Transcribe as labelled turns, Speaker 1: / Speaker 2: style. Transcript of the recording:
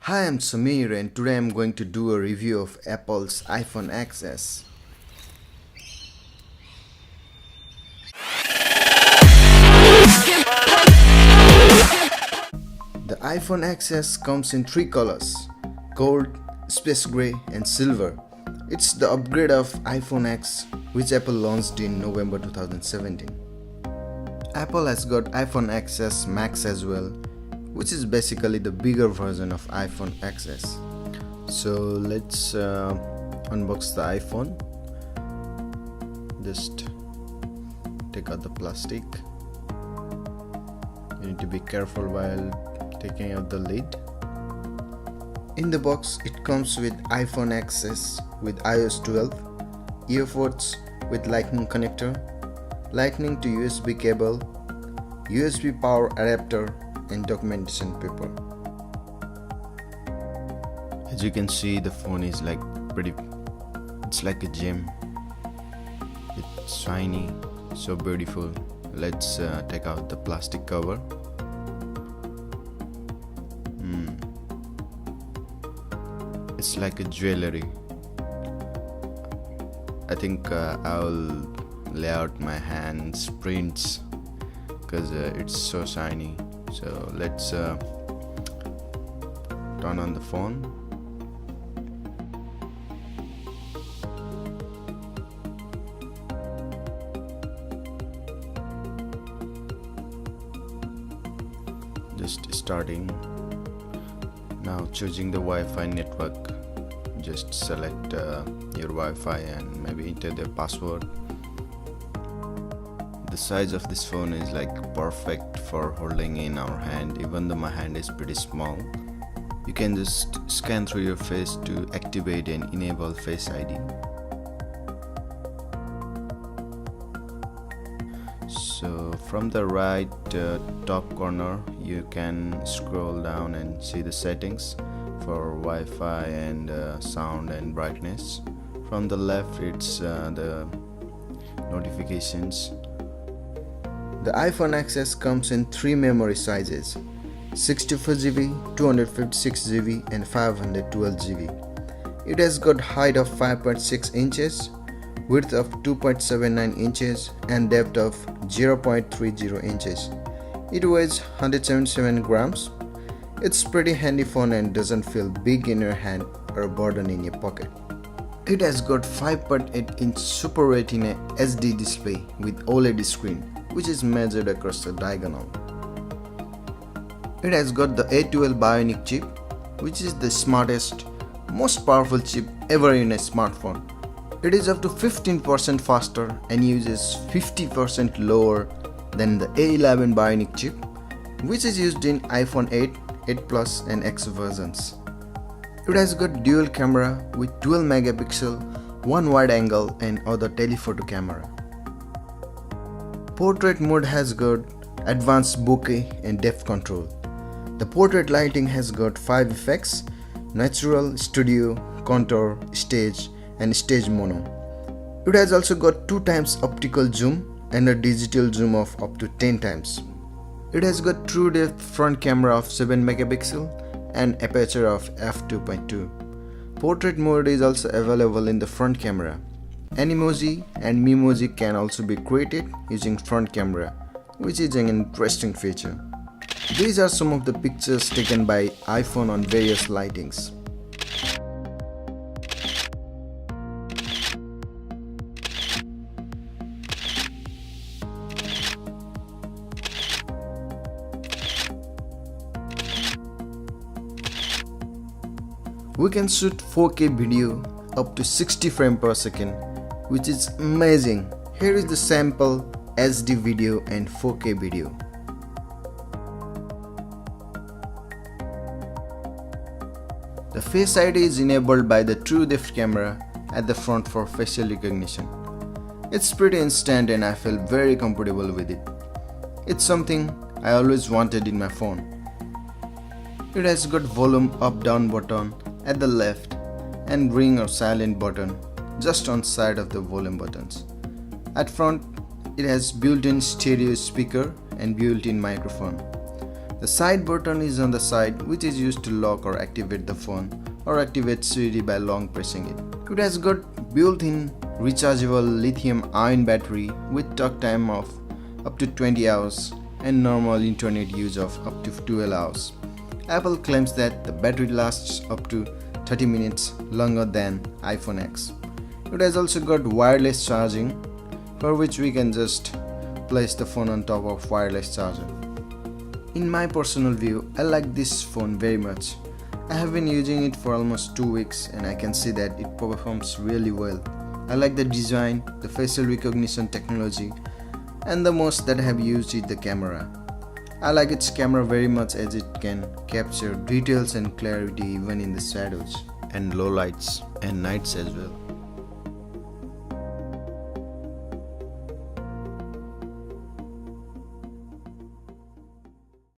Speaker 1: Hi, I'm Samir and today I'm going to do a review of Apple's iPhone XS. The iPhone XS comes in three colors: gold, space gray and silver. It's the upgrade of iPhone X which Apple launched in November 2017. Apple has got iPhone XS Max as well, which is basically the bigger version of iPhone XS. So let's unbox the iPhone. Just take out the plastic. You need to be careful while taking out the lid. In the box it comes with iPhone XS with iOS 12, earbuds with lightning connector, lightning to USB cable, USB power adapter and documentation paper. As you can see, the phone is it's like a gem. It's shiny, so beautiful. Let's take out the plastic cover. It's like a jewelry. I think I'll lay out my hands prints because it's so shiny. So let's turn on the phone. Just starting. Now choosing the Wi-Fi network. Just select your Wi-Fi and maybe enter the password. The size of this phone is perfect for holding in our hand, even though my hand is pretty small. You can just scan through your face to activate and enable Face ID. So from the right top corner you can scroll down and see the settings for Wi-Fi and sound and brightness. From the left it's the notifications. The iPhone XS comes in three memory sizes: 64GB, 256GB and 512GB. It has got height of 5.6 inches, width of 2.79 inches and depth of 0.30 inches. It weighs 177 grams. It's pretty handy phone and doesn't feel big in your hand or a burden in your pocket. It has got 5.8-inch Super Retina SD display with OLED screen, which is measured across the diagonal. It has got the A12 Bionic chip, which is the smartest, most powerful chip ever in a smartphone. It is up to 15% faster and uses 50% lower than the A11 Bionic chip, which is used in iPhone 8, 8 Plus and X versions. It has got dual camera with 12 megapixel, one wide angle and other telephoto camera. Portrait mode has got advanced bokeh and depth control. The portrait lighting has got 5 effects: natural, studio, contour, stage and stage mono. It has also got 2 times optical zoom and a digital zoom of up to 10 times. It has got true depth front camera of 7 megapixel and aperture of f2.2. Portrait mode is also available in the front camera. Animoji and Memoji can also be created using front camera, which is an interesting feature. These are some of the pictures taken by iPhone on various lightings. We can shoot 4K video up to 60 frames per second, which is amazing. Here is the sample SD video and 4K video. The Face ID is enabled by the True Depth camera at the front for facial recognition. It's pretty instant and I feel very comfortable with it. It's something I always wanted in my phone. It has got volume up down button at the left and ring or silent button just on side of the volume buttons. At front it has built-in stereo speaker and built-in microphone. The side button is on the side, which is used to lock or activate the phone or activate Siri by long pressing it. It has got built-in rechargeable lithium-ion battery with talk time of up to 20 hours and normal internet use of up to 12 hours. Apple claims that the battery lasts up to 30 minutes longer than iPhone X. It has also got wireless charging, for which we can just place the phone on top of wireless charger. In my personal view, I like this phone very much. I have been using it for almost 2 weeks and I can see that it performs really well. I like the design, the facial recognition technology, and the most that I have used is the camera. I like its camera very much as it can capture details and clarity even in the shadows and low lights and nights as well.